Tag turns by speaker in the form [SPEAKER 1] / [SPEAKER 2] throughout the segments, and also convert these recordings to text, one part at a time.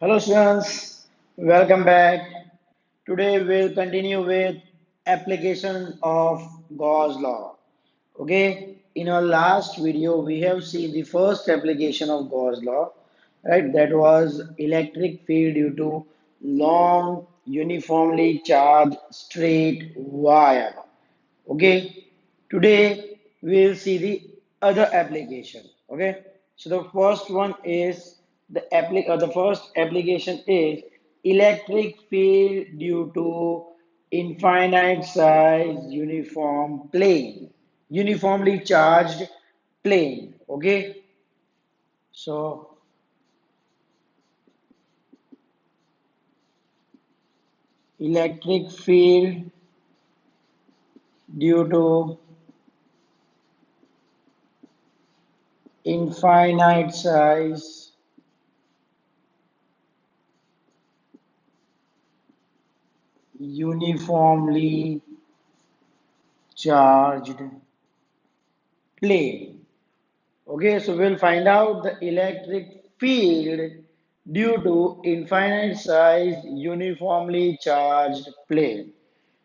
[SPEAKER 1] Hello students, welcome back. Today we'll continue with application of Gauss law. Okay, in our last video we have seen the first application of Gauss law, right? That was electric field due to long uniformly charged straight wire. Okay, today we'll see the other application. Okay, so the first one is the first application is electric field due to infinite size uniform plane, uniformly charged plane. Okay, so electric field due to infinite size uniformly charged plane. Okay, so we'll find out the electric field due to infinite size uniformly charged plane.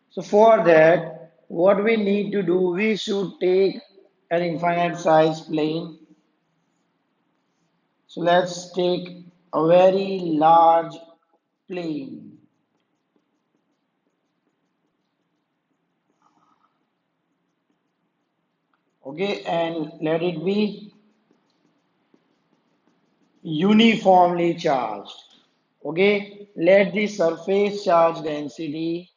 [SPEAKER 1] So for that, what we need to do, we should take an infinite size plane. So let's take a very large plane. Okay, and let it be uniformly charged. Okay, let the surface charge density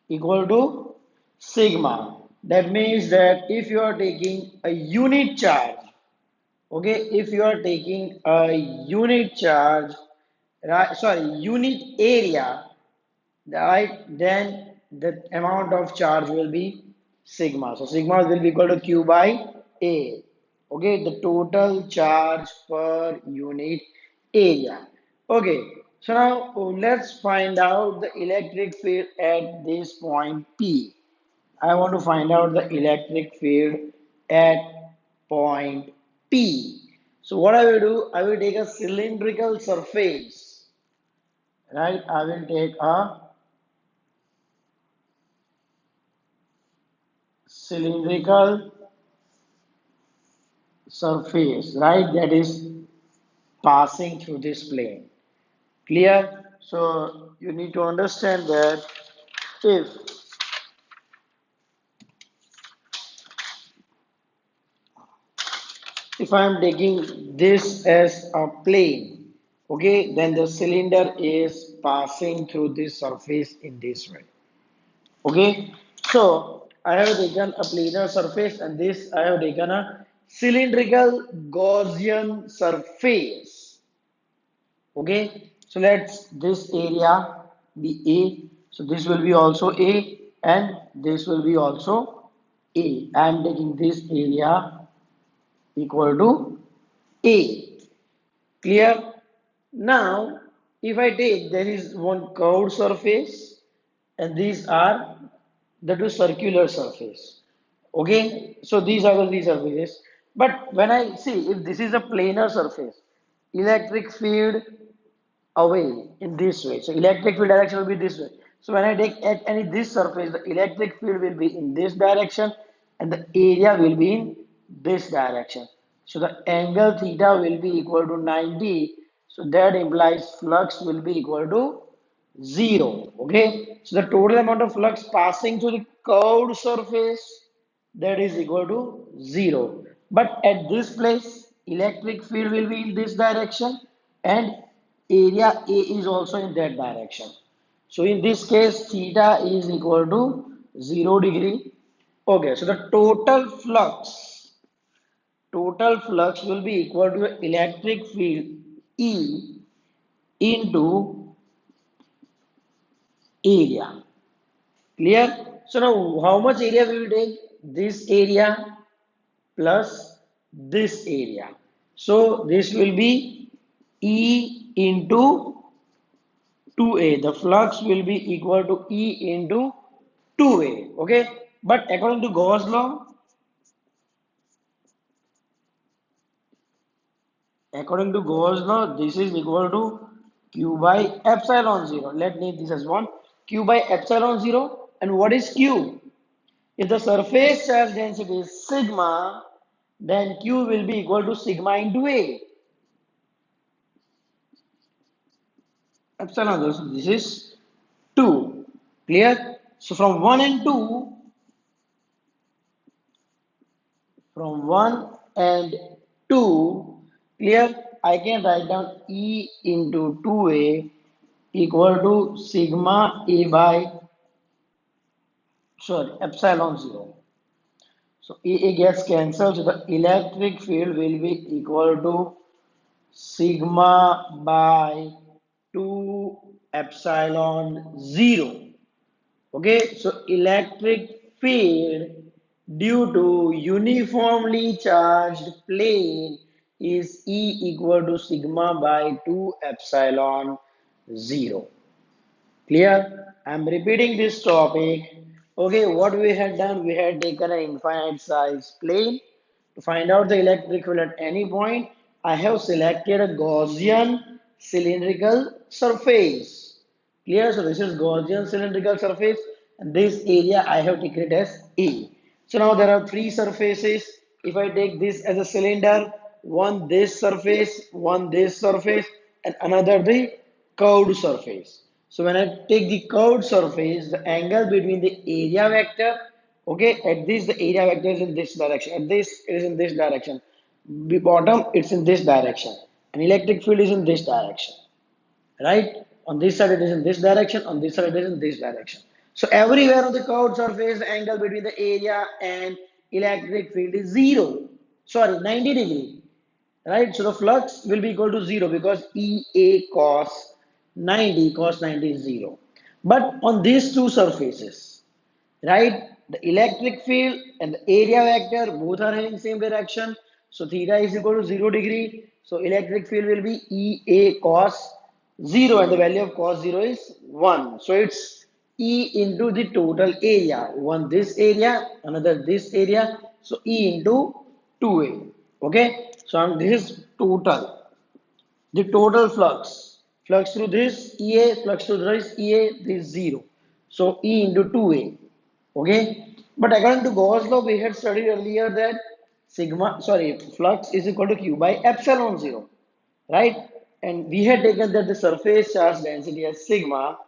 [SPEAKER 1] equal to sigma. That means that if you are taking a unit charge, okay, if you are taking a unit charge, right, sorry, unit area, right, then the amount of charge will be sigma. So sigma will be equal to Q by A. Okay, the total charge per unit area. Okay, so now let's find out the electric field at this point P. I want to find out the electric field at point P. So what I will do, I will take a cylindrical surface, right? I will take a cylindrical surface, right? That is passing through this plane. Clear? So you need to understand that if I am taking this as a plane, okay, then the cylinder is passing through this surface in this way. Okay, so I have taken a planar surface and this I have taken a cylindrical Gaussian surface. Okay, so let's this area be A. So this will be also A and this will be also A. I am taking this area equal to A. Clear? Now, if I take there is one curved surface and these are the two circular surface. Okay, so these are the three surfaces. But when I see if this is a planar surface, electric field away in this way. So electric field direction will be this way. So when I take at any this surface, the electric field will be in this direction and the area will be in this direction. So the angle theta will be equal to 90. So that implies flux will be equal to 0. Okay. So the total amount of flux passing through the curved surface that is equal to 0. But at this place, electric field will be in this direction and area A is also in that direction. So in this case, theta is equal to 0 degree. Okay, so the total flux will be equal to electric field E into area. Clear? So now how much area we will take? This area plus this area. So this will be E into 2A. The flux will be equal to E into 2A. Okay. But according to Gauss law, According to Gauss law, this is equal to Q by epsilon 0. Let name this as 1. Q by epsilon 0. And what is Q? If the surface charge density is sigma, then Q will be equal to sigma into A. Epsilon 0. So this is 2. Clear? So from 1 and 2, from 1 and 2, clear? I can write down E into 2A equal to sigma A by, sorry, epsilon 0. So A gets cancelled, so the electric field will be equal to sigma by 2 epsilon 0. Okay, so electric field due to uniformly charged plane is E equal to sigma by 2 epsilon 0. Clear? I'm repeating this topic. Okay, what we had done, we had taken an infinite size plane. To find out the electric field at any point, I have selected a Gaussian cylindrical surface. Clear? So this is Gaussian cylindrical surface, and this area I have taken it as A. So now there are three surfaces. If I take this as a cylinder, one this surface, one this surface, and another the curved surface. So when I take the curved surface, the angle between the area vector, okay, at this the area vector is in this direction, at this it is in this direction, the bottom it's in this direction, and electric field is in this direction, right? On this side it is in this direction, on this side it is in this direction. So everywhere on the curved surface, the angle between the area and electric field is zero. Sorry, 90 degree. Right? So the flux will be equal to 0 because EA cos 90 is 0. But on these two surfaces, right? The electric field and the area vector both are having same direction. So theta is equal to 0 degree. So electric field will be EA cos 0 and the value of cos 0 is 1. So it's E into the total area. One this area, another this area. So E into 2A. Okay. So this is total. The total flux through this EA, flux through this EA, this 0. So E into 2A. Okay. But according to Gauss law, we had studied earlier that flux is equal to Q by epsilon 0. Right? And we had taken that the surface charge density as sigma.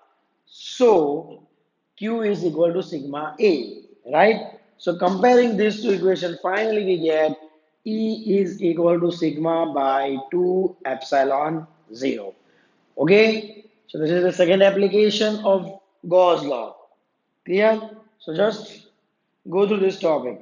[SPEAKER 1] So Q is equal to sigma A, right? So comparing these two equations, finally we get E is equal to sigma by 2 epsilon 0. Okay, so this is the second application of Gauss law. Clear? So just go through this topic.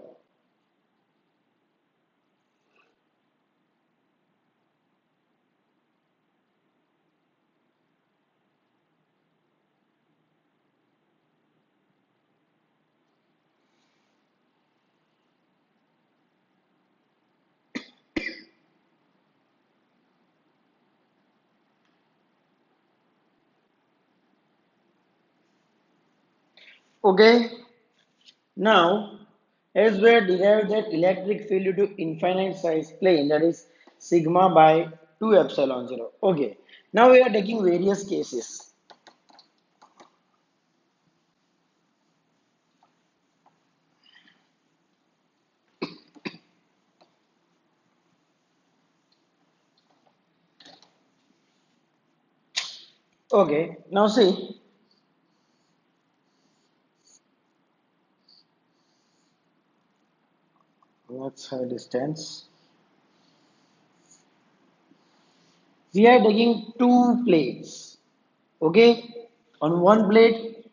[SPEAKER 1] Okay, now as we have derived that electric field due to infinite size plane, that is sigma by 2 epsilon 0. Okay, now we are taking various cases. Okay, now see, let's have distance. We are taking two plates. Okay, on one plate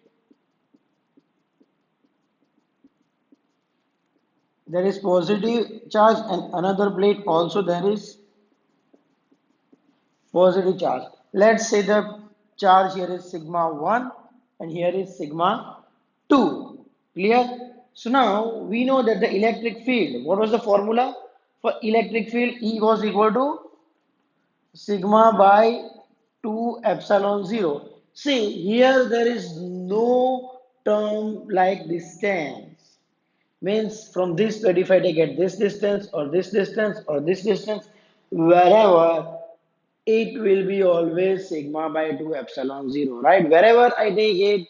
[SPEAKER 1] there is positive charge, and another plate also there is positive charge. Let's say the charge here is sigma 1 and here is sigma 2. Clear? So now we know that the electric field, what was the formula for electric field? E was equal to sigma by 2 epsilon 0. See, here there is no term like distance. Means from this 35 I get this distance or this distance or this distance. wherever it will be always sigma by 2 epsilon 0, right? Wherever I take it,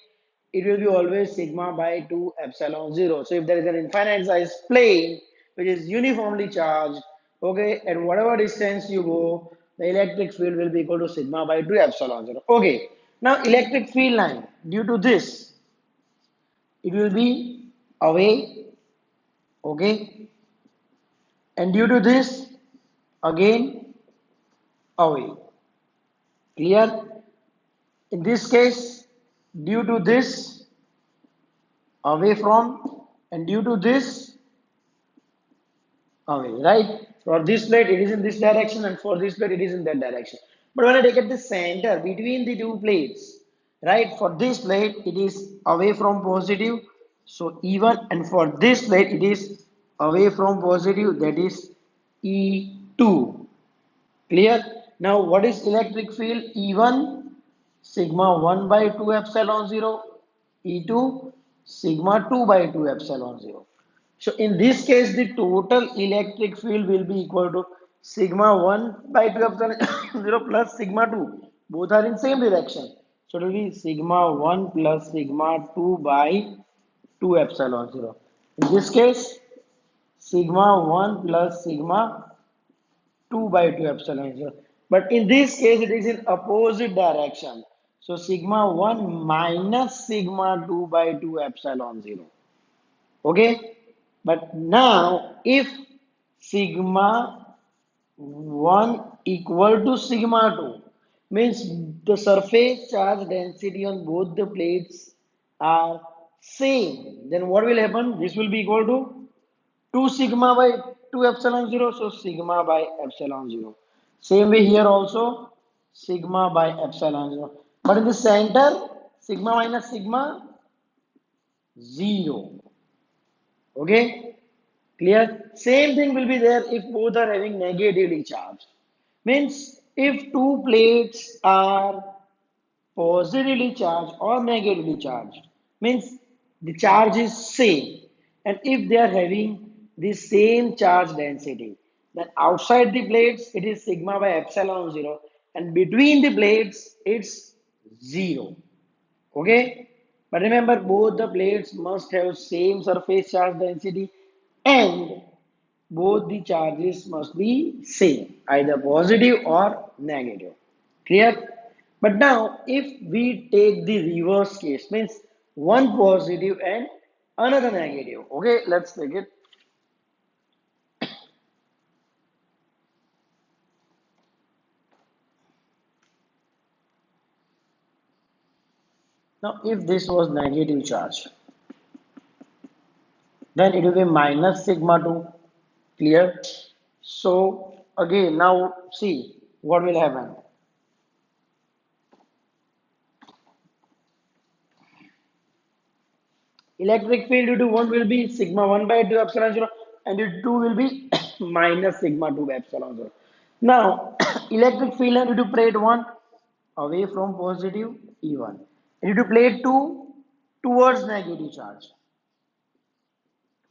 [SPEAKER 1] it will be always sigma by 2 epsilon 0. So if there is an infinite size plane which is uniformly charged, okay, at whatever distance you go, the electric field will be equal to sigma by 2 epsilon 0. Okay, now electric field line, due to this, it will be away, okay, and due to this, again away. Clear? In this case, due to this, away from, and due to this, away, right? For this plate, it is in this direction, and for this plate, it is in that direction. But when I take at the center between the two plates, right? For this plate, it is away from positive, so E1, and for this plate, it is away from positive, that is E2. Clear? Now, what is electric field? E1 sigma 1 by 2 epsilon 0, E2 sigma 2 by 2 epsilon 0. So, in this case, the total electric field will be equal to sigma 1 by 2 epsilon 0 plus sigma 2. Both are in same direction. So, it will be sigma 1 plus sigma 2 by 2 epsilon 0. In this case, sigma 1 plus sigma 2 by 2 epsilon 0. But in this case, it is in opposite direction. So sigma 1 minus sigma 2 by 2 epsilon 0. Okay? But now, if sigma 1 equal to sigma 2, means the surface charge density on both the plates are same, then what will happen? This will be equal to 2 sigma by 2 epsilon 0, so sigma by epsilon 0. Same way here also, sigma by epsilon 0. But in the center, sigma minus sigma 0. Okay, clear? Same thing will be there if both are having negatively charged. Means if two plates are positively charged or negatively charged, means the charge is same, and if they are having the same charge density, then outside the plates it is sigma by epsilon 0, and between the plates it's 0. Okay, but remember, both the plates must have same surface charge density, and both the charges must be same, either positive or negative. Clear? But now, if we take the reverse case, means one positive and another negative. Okay, let's take it. Now, if this was negative charge, then it will be minus sigma 2. Clear? So, again, now see what will happen. Electric field due to 1 will be sigma 1 by 2 epsilon 0, and due to 2 will be minus sigma 2 by epsilon 0. Now, electric field due to plate 1 away from positive E1, and due to plate 2 towards negative charge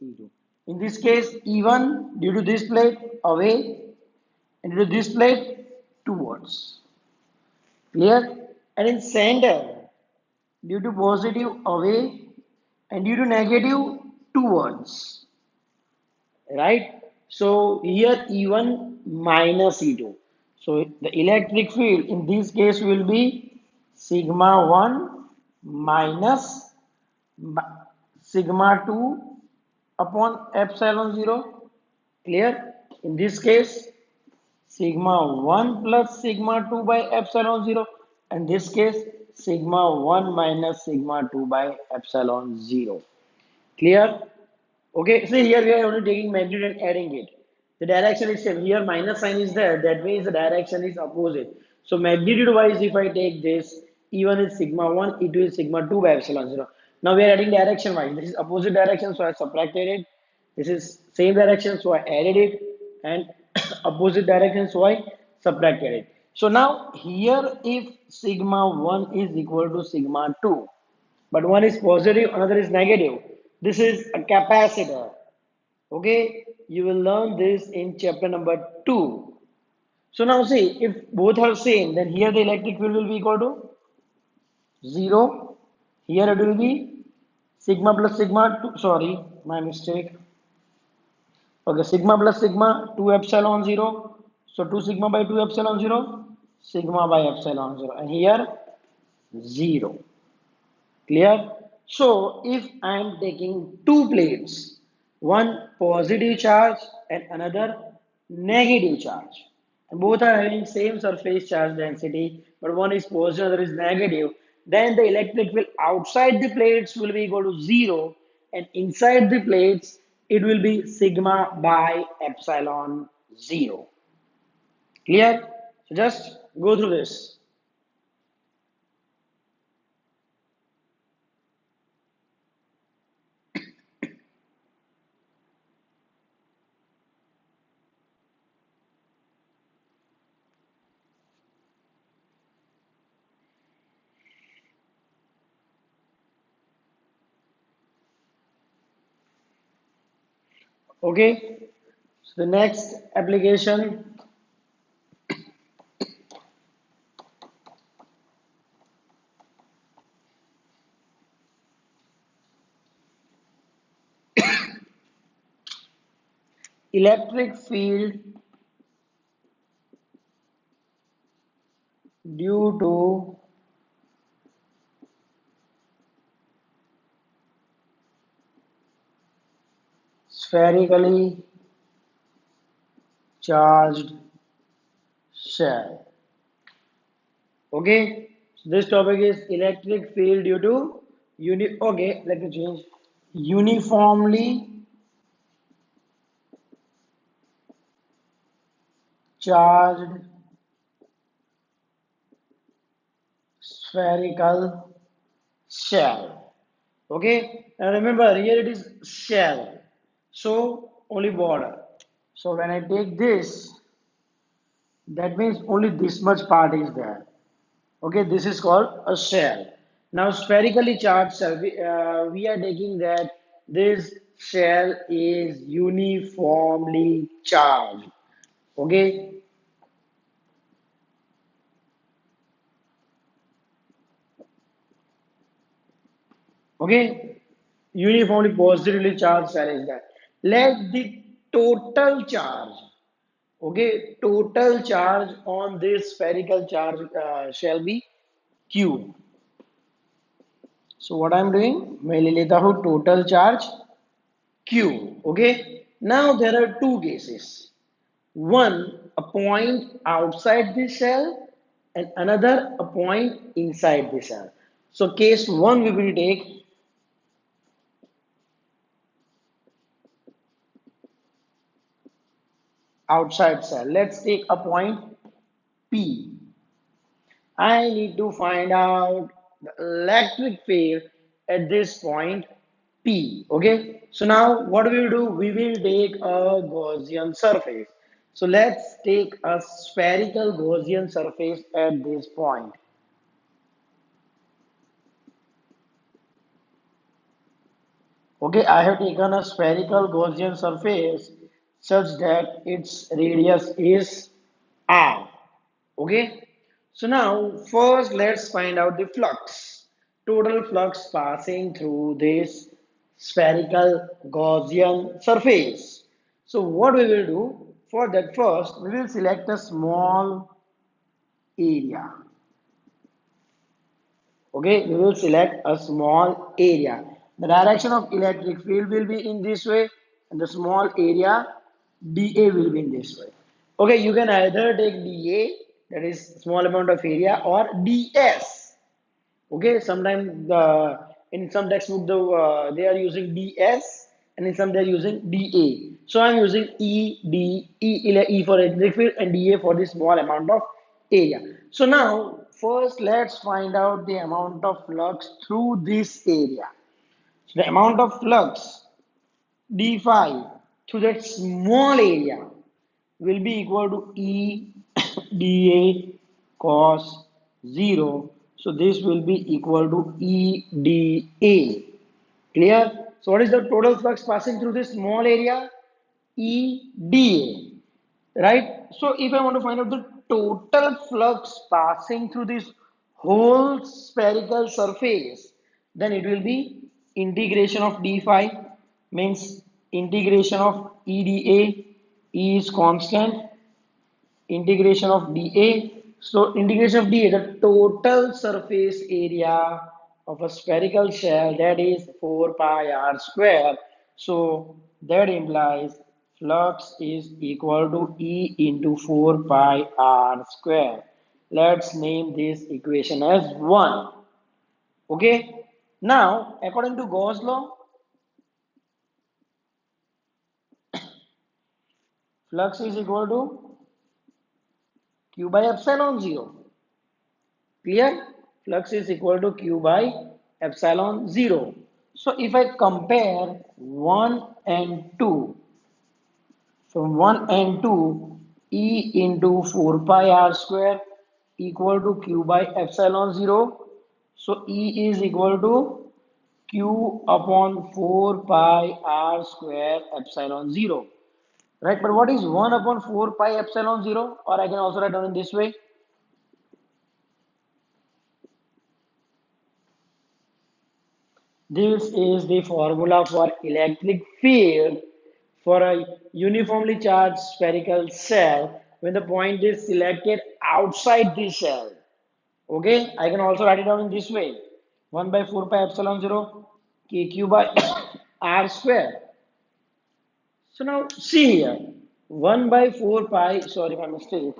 [SPEAKER 1] E2. In this case, E1 due to this plate away, and due to this plate towards. Clear? And in center, due to positive away, and due to negative towards, right? So here E1 minus E2. So the electric field in this case will be sigma 1 minus sigma 2 upon epsilon 0. Clear? In this case, sigma 1 plus sigma 2 by epsilon 0. In this case, sigma 1 minus sigma 2 by epsilon 0. Clear? Okay, so here we are only taking magnitude and adding it. The direction is same. Here minus sign is there. That means the direction is opposite. So magnitude wise, if I take this, E1 is sigma 1, E2 is sigma 2 by epsilon 0. Now we are adding direction wise. This is opposite direction, so I subtracted it. This is same direction, so I added it. And opposite direction, so I subtracted it. So now here if sigma 1 is equal to sigma 2, but one is positive, another is negative. This is a capacitor. Okay, you will learn this in chapter number 2. So now see, if both are same, then here the electric field will be equal to 0. Here it will be sigma plus sigma, two, sorry, my mistake. Okay, sigma plus sigma, 2 epsilon 0. So 2 sigma by 2 epsilon 0, sigma by epsilon 0. And here 0. Clear? So if I am taking two plates, one positive charge and another negative charge, and both are having same surface charge density, but one is positive, other is negative, then the electric field outside the plates will be equal to 0, and inside the plates it will be sigma by epsilon 0. Clear? So just go through this. Okay? So the next application, electric field due to spherically charged shell. Okay, so this topic is electric field due to okay, let me change uniformly charged spherical shell. Okay, now remember here it is shell, so only border. So when I take this, that means only this much part is there. Okay, this is called a shell. Now, spherically charged shell, we are taking that this shell is uniformly charged. Okay, okay, uniformly positively charged shell is that. Let the total charge, okay, total charge on this spherical charge shall be Q. So what I'm doing, मैं ले लेता हूँ total charge Q. Okay. Now there are two cases. One, a point outside the cell, and another, a point inside the cell. So case one, we will take outside cell. Let's take a point P. I need to find out the electric field at this point P. Okay. So now what we will do? We will take a Gaussian surface. So let's take a spherical Gaussian surface at this point. Okay, I have taken a spherical Gaussian surface such that its radius is r. Okay, so now first let's find out the flux, total flux passing through this spherical Gaussian surface. So what we will do for that, first we will select a small area. Okay, we will select a small area. The direction of electric field will be in this way, and the small area dA will be in this way. Okay, you can either take dA, that is small amount of area, or ds. Okay, sometimes in some textbook they are using ds, and in some they are using dA. So I'm using E for electric field and dA for the small amount of area. So now first let's find out the amount of flux through this area. So the amount of flux d phi through that small area will be equal to E dA cos 0. So this will be equal to E dA. Clear? So what is the total flux passing through this small area? E dA. right? So if I want to find out the total flux passing through this whole spherical surface, then it will be integration of d phi, means integration of EdA. E is constant, integration of dA. So integration of dA, the total surface area of a spherical shell, that is 4 pi r square. So that implies flux is equal to E into 4 pi r square. Let's name this equation as 1. Okay. Now, according to Gauss law, flux is equal to Q by epsilon 0. Clear? Flux is equal to Q by epsilon 0. So if I compare 1 and 2, from 1 and 2, E into 4 pi r square equal to Q by epsilon 0. So E is equal to Q upon 4 pi r square epsilon 0. Right? But what is 1 upon 4 pi epsilon 0? Or I can also write down in this way. This is the formula for electric field for a uniformly charged spherical cell when the point is selected outside the cell. Okay, I can also write it down in this way. 1 by 4 pi epsilon 0 kq by r square. So now see here, 1 by 4 pi, sorry my mistake,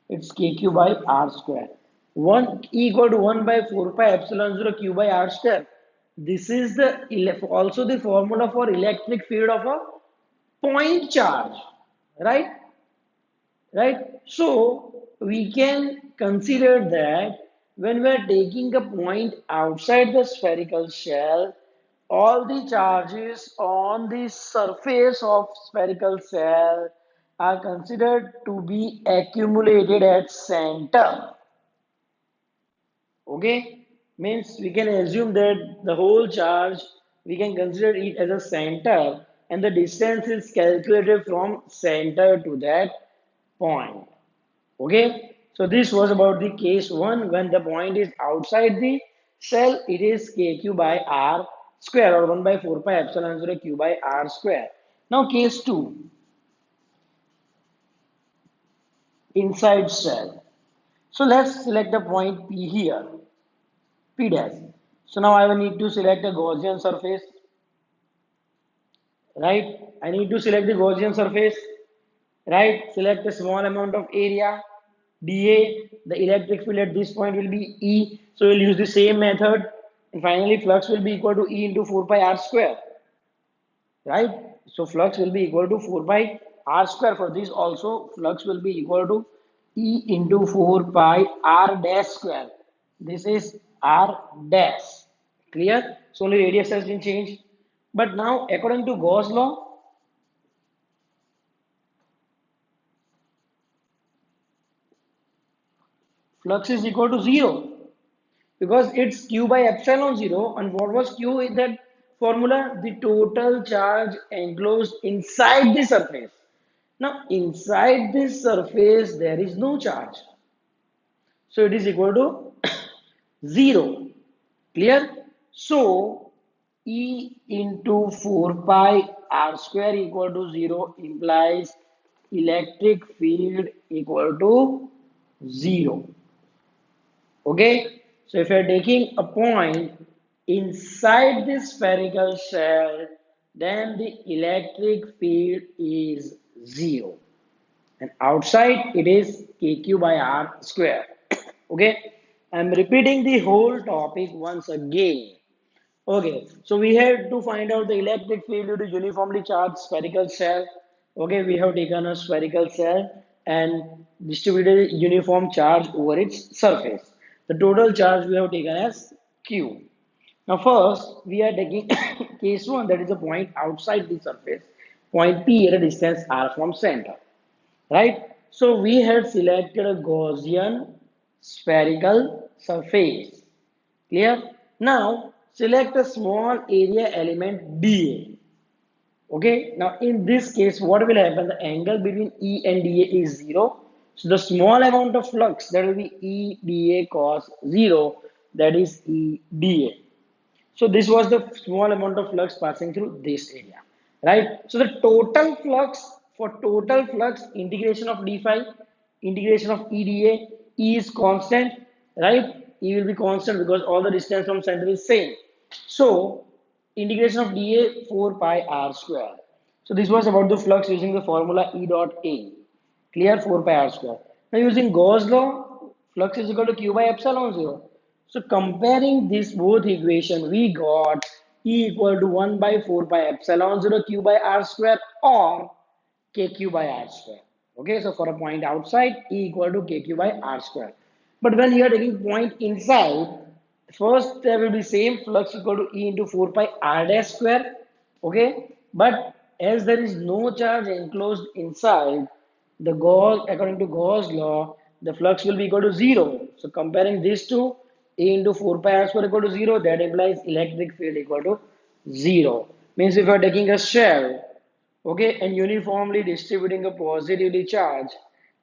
[SPEAKER 1] it's kq by r square. 1 equal to 1 by 4 pi epsilon 0 q by r square. This is the also the formula for electric field of a point charge, right? Right? So we can consider that when we are taking a point outside the spherical shell, all the charges on the surface of spherical shell are considered to be accumulated at center. Okay, means we can assume that the whole charge, we can consider it as a center, and the distance is calculated from center to that point. Okay, so this was about the case 1. When the point is outside the cell, it is kq by r square, or 1 by 4 pi epsilon 0 q by r square. Now case 2, inside cell. So let's select a point P here, P dash. So now I will need to select a Gaussian surface, right? I need to select the Gaussian surface, right? Select a small amount of area, dA. The electric field at this point will be E. So we'll use the same method. And finally, flux will be equal to E into 4 pi r square, right? So flux will be equal to 4 pi r square. For this also, flux will be equal to E into 4 pi r dash square. This is r dash. Clear? So only radius has been changed. But now, according to Gauss law, flux is equal to 0 because it's q by epsilon 0. And what was q in that formula? The total charge enclosed inside the surface. Now, inside this surface, there is no charge. So it is equal to 0. Clear? So E into 4 pi r square equal to 0 implies electric field equal to 0. Okay? So if you are taking a point inside the spherical shell, then the electric field is 0. And outside it is kq by r square. Okay, I'm repeating the whole topic once again. Okay, so we had to find out the electric field due to uniformly charged spherical shell. Okay, we have taken a spherical shell and distributed uniform charge over its surface. The total charge we have taken as q. Now first we are taking case 1, that is a point outside the surface, point P at a distance r from center, right? So we had selected a Gaussian spherical surface. Clear? Now select a small area element dA. Okay, now in this case, what will happen? The angle between E and dA is 0. So the small amount of flux that will be E dA cos 0, that is E dA. So this was the small amount of flux passing through this area, right? So the total flux, for total flux, integration of d phi, integration of EDA, E is constant, right? E will be constant because all the distance from center is same. So integration of dA 4 pi r square. So this was about the flux using the formula E dot A. Clear, 4 pi r square. Now using Gauss law, flux is equal to Q by epsilon 0. So comparing this both equation, we got E equal to 1 by 4 pi epsilon 0 Q by r square or KQ by r square. Okay, so for a point outside, E equal to KQ by r square. But when you are taking point inside, first there will be same flux equal to E into 4 pi r dash square. Okay, but as there is no charge enclosed inside, the Gauss, according to Gauss law, the flux will be equal to 0. So comparing these two, A into 4 pi r square equal to 0, that implies electric field equal to 0. Means if you are taking a shell, okay, and uniformly distributing a positively charge,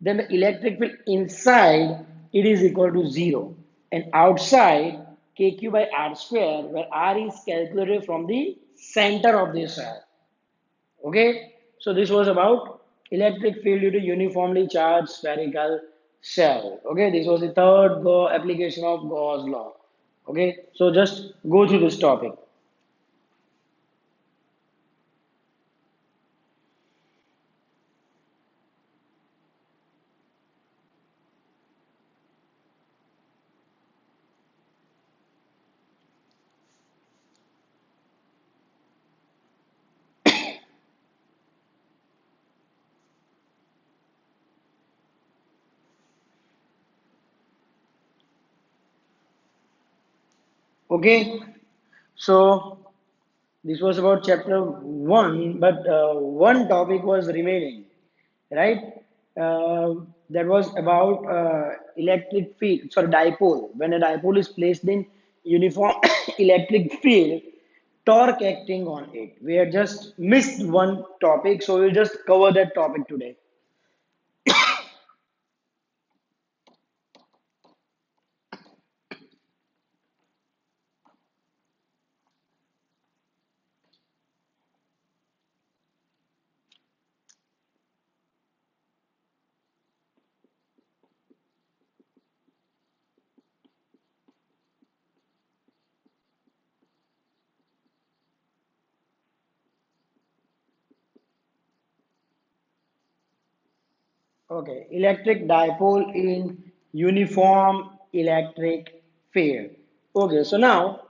[SPEAKER 1] then the electric field inside it is equal to 0, and outside kq by r square, where r is calculated from the center of the cell. Okay, so this was about electric field due to uniformly charged spherical shell. Okay, this was the third application of Gauss law. Okay, so just go through this topic. Okay, so this was about chapter 1, but one topic was remaining, right? That was about electric field, sorry, dipole. When a dipole is placed in uniform electric field, torque acting on it. We had just missed one topic, so we'll just cover that topic today. Okay, electric dipole in uniform electric field. Okay, so now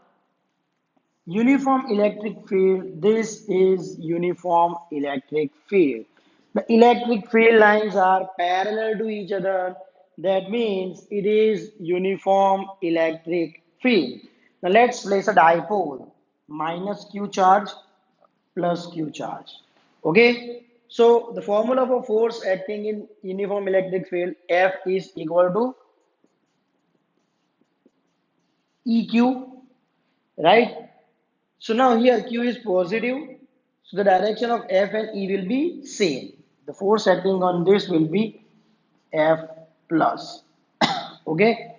[SPEAKER 1] uniform electric field, this is uniform electric field. The electric field lines are parallel to each other. That means it is uniform electric field. Now let's place a dipole, minus Q charge plus Q charge. Okay, so the formula for force acting in uniform electric field, F is equal to EQ, right? So now here Q is positive, so the direction of F and E will be same. The force acting on this will be F plus. Okay,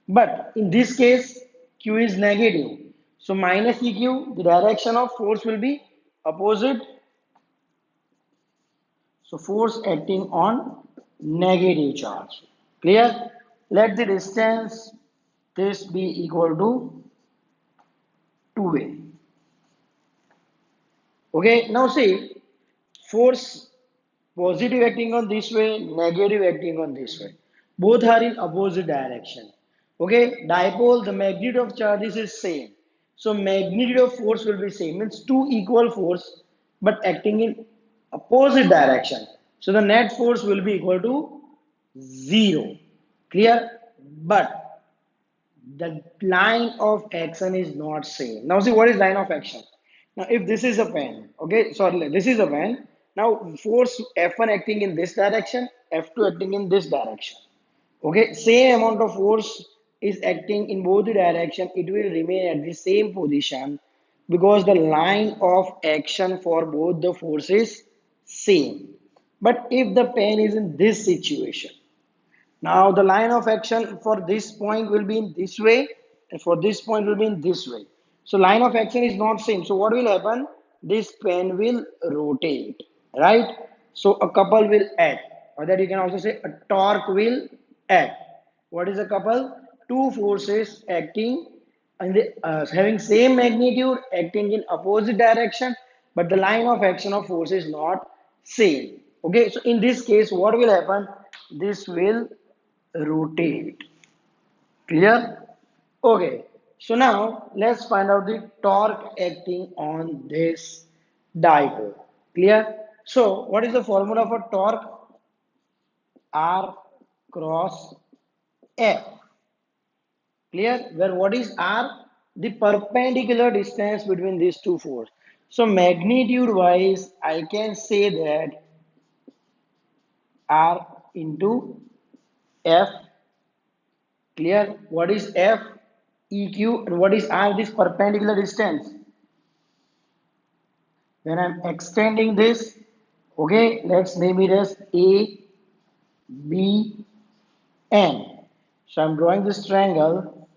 [SPEAKER 1] but in this case Q is negative, so minus EQ, the direction of force will be opposite. So force acting on negative charge. Clear? Let the distance this be equal to 2a. Okay, now see, force positive acting on this way, negative acting on this way. Both are in opposite direction. Okay, dipole, the magnitude of charges is same. So magnitude of force will be same. Means two equal force but acting in opposite direction. So the net force will be equal to 0. Clear? But the line of action is not same. Now see what is line of action. Now if this is a pen, okay, sorry, this is a pen. Now force F1 acting in this direction, F2 acting in this direction. Okay, same amount of force is acting in both the direction. It will remain at the same position. because the line of action for both the forces same. But if the pen is in this situation, now the line of action for this point will be in this way and for this point will be in this way. So line of action is not same. So what will happen? This pen will rotate, right? So a couple will act, or that you can also say a torque will act. What is a couple? Two forces acting and having same magnitude acting in opposite direction, but the line of action of force is not same. Okay, so in this case, what will happen? This will rotate. Clear? Okay. So now let's find out the torque acting on this dipole. Clear? So what is the formula for torque? R cross F. Clear? Where what is R? The perpendicular distance between these two forces. So magnitude wise, I can say that R into F. Clear? What is F? EQ and what is R? This perpendicular distance. When I'm extending this, okay, let's name it as A, B, N. So I'm drawing this triangle,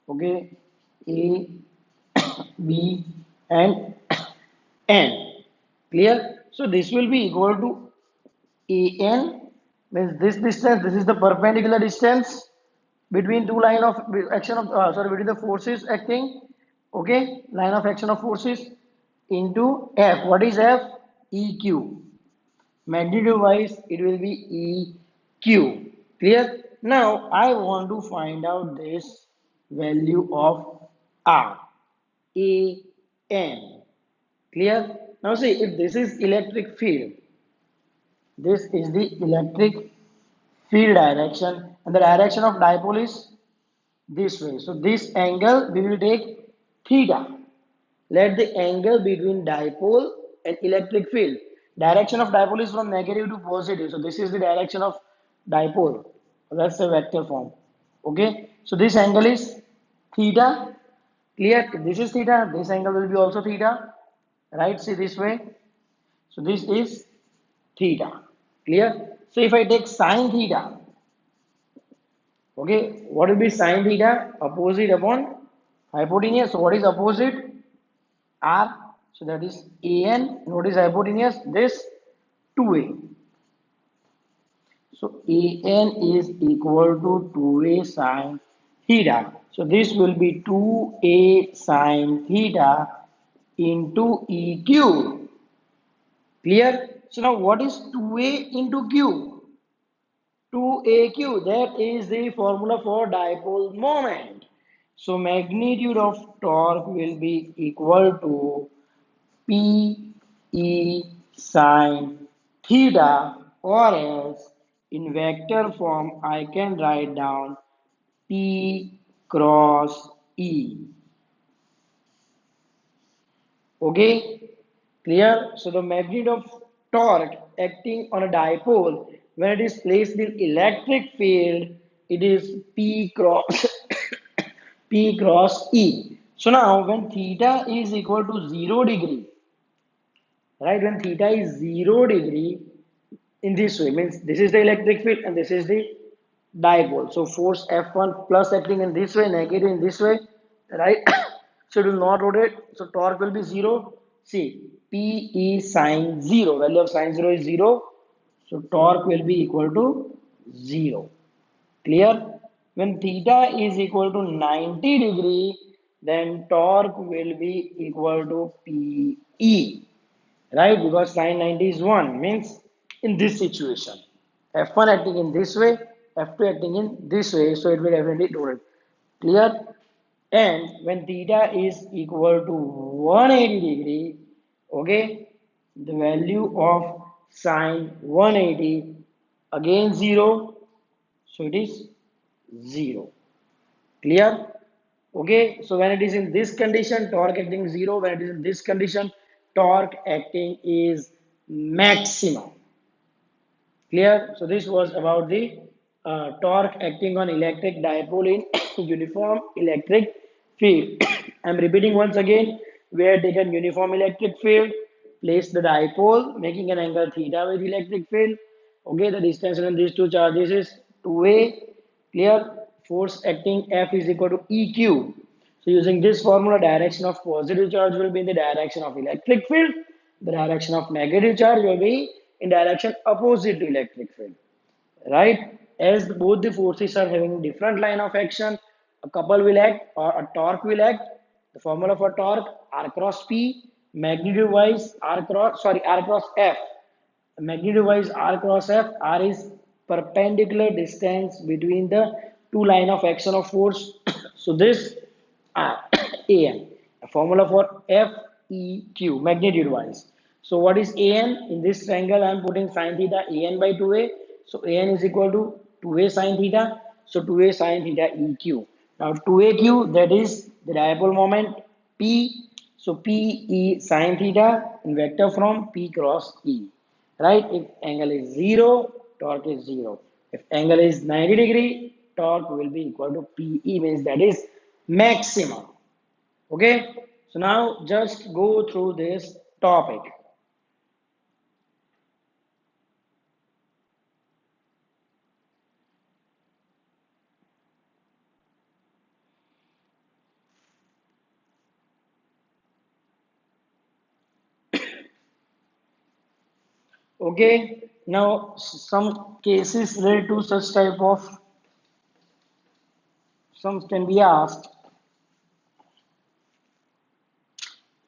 [SPEAKER 1] okay, A, B, and N. Clear? So this will be equal to AN means this distance, this is the perpendicular distance between two line of action of between the forces acting, okay, line of action of forces into F. What is F? EQ. Magnitude wise, it will be EQ. Clear? Now I want to find out this value of R. AN. Clear? Now see, if this is electric field, this is the electric field direction and the direction of dipole is this way. So this angle we will take theta. Let the angle between dipole and electric field. Direction of dipole is from negative to positive. So this is the direction of dipole. That's the vector form. Okay. So this angle is theta. Clear? If this is theta, this angle will be also theta. Right? See this way. So this is theta. Clear? So if I take sine theta, okay, what will be sine theta? Opposite upon hypotenuse. So what is opposite? R. So that is AN. And what is hypotenuse? This 2A. So AN is equal to 2A sine theta. So this will be 2A sine theta into EQ. Clear? So now what is 2A into Q? 2AQ, that is the formula for dipole moment. So magnitude of torque will be equal to P E sine theta, or else in vector form I can write down P cross E. Okay, clear? So the magnitude of torque acting on a dipole when it is placed in electric field, it is P cross P cross E. So now when theta is equal to 0 degree, right? When theta is 0 degree in this way, means this is the electric field and this is the dipole. So force F1 plus acting in this way, negative in this way, right? So it will not rotate. So torque will be 0. See, P E sine 0. Value of sine 0 is 0. So torque will be equal to 0. Clear? When theta is equal to 90 degree, then torque will be equal to PE, right? Because sine 90 is 1, means in this situation F1 acting in this way, F2 acting in this way, so it will definitely do it. Clear? And when theta is equal to 180 degree, okay, the value of sine 180 again 0, so it is 0. Clear? Okay, so when it is in this condition, torque acting 0. When it is in this condition, torque acting is maximum. Clear? So this was about the torque acting on electric dipole in uniform electric field. I'm repeating once again. We have taken uniform electric field, place the dipole, making an angle theta with electric field. Okay, the distance between these two charges is 2a. Clear? Force acting F is equal to EQ. So using this formula, direction of positive charge will be in the direction of electric field. The direction of negative charge will be in direction opposite to electric field, right? As both the forces are having different line of action, a couple will act or a torque will act. The formula for torque R cross P, magnitude wise R cross F. Magnitude wise R cross F, R is perpendicular distance between the two line of action of force. So this R AN, a formula for FEQ, magnitude wise. So what is AN? In this triangle I am putting sine theta AN by 2A. So AN is equal to 2A sine theta. So 2A sine theta EQ. Now 2AQ, that is the dipole moment P. So P E sine theta in vector from P cross E, right? If angle is 0, torque is 0. If angle is 90 degree, torque will be equal to PE, means that is maximum. Okay, so now just go through this topic. Okay, now some cases related to such type of some can be asked,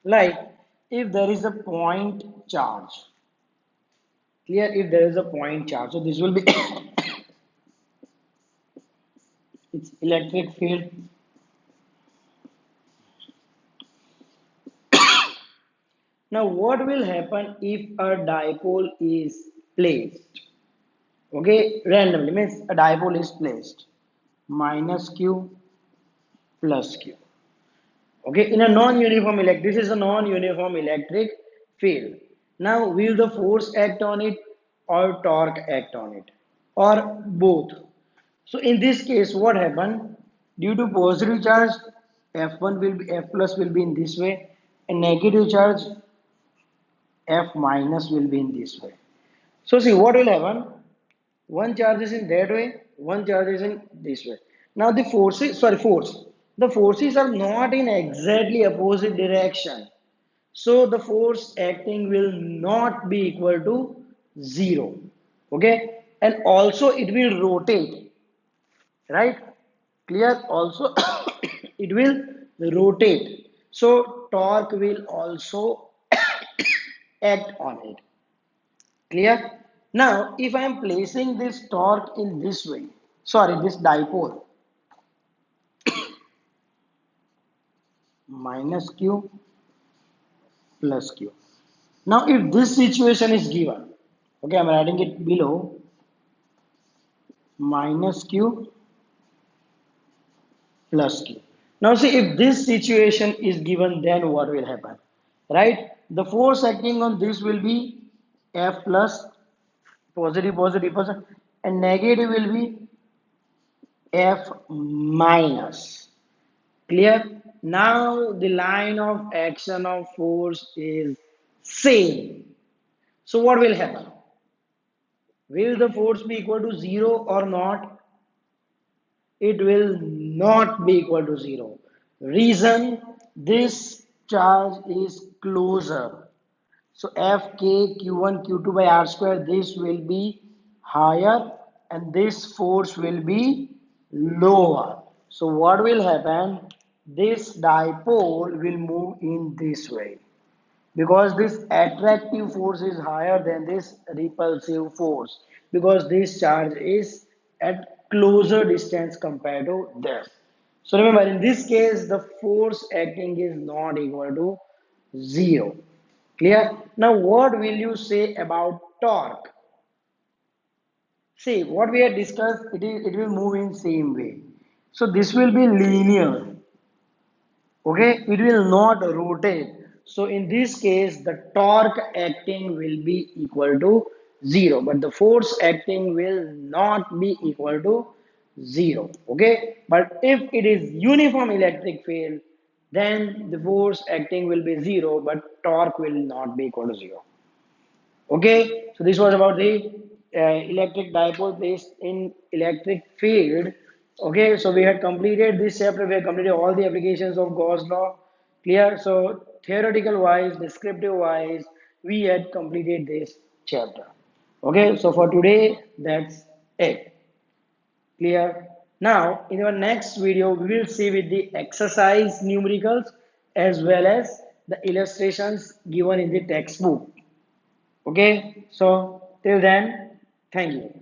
[SPEAKER 1] like if there is a point charge. Clear? If there is a point charge, so this will be its electric field. Now, what will happen if a dipole is placed? Okay, randomly means a dipole is placed minus q plus q. Okay, in a non-uniform electric, this is a non-uniform electric field. Now, will the force act on it or torque act on it or both? So, in this case, what happened? Due to positive charge, F1 will be F plus will be in this way, and negative charge F minus will be in this way. So see what will happen. One charge is in that way, one charge is in this way. Now the forces, sorry, force. The forces are not in exactly opposite direction. So the force acting will not be equal to 0. Okay? And also it will rotate. Right? Clear? Also it will rotate. So torque will also act on it. Clear? Now, if I am placing this torque in this way, sorry, this dipole, minus q plus q. Now, if this situation is given, okay, I'm writing it below, minus q plus q. Now, see, if this situation is given, then what will happen? Right? The force acting on this will be F plus positive, positive, positive, and negative will be F minus. Clear? Now the line of action of force is same. So what will happen? Will the force be equal to 0 or not? It will not be equal to 0. Reason, this charge is closer. So Fk Q1 Q2 by R square, this will be higher and this force will be lower. So what will happen? This dipole will move in this way because this attractive force is higher than this repulsive force because this charge is at closer distance compared to this. So remember, in this case the force acting is not equal to 0. Clear? Now what will you say about torque? See what we had discussed, it will move in same way. So this will be linear. Okay, it will not rotate. So in this case the torque acting will be equal to 0, but the force acting will not be equal to zero. Okay, but if it is uniform electric field, then the force acting will be zero, but torque will not be equal to zero. Okay, so this was about the electric dipole placed in electric field. Okay, so we had completed this chapter, we had completed all the applications of Gauss law. Clear? So theoretical wise, descriptive wise, we had completed this chapter. Okay, so for today, that's it. Clear? Now, in our next video, we will see with the exercise numericals as well as the illustrations given in the textbook. Okay, so till then, thank you.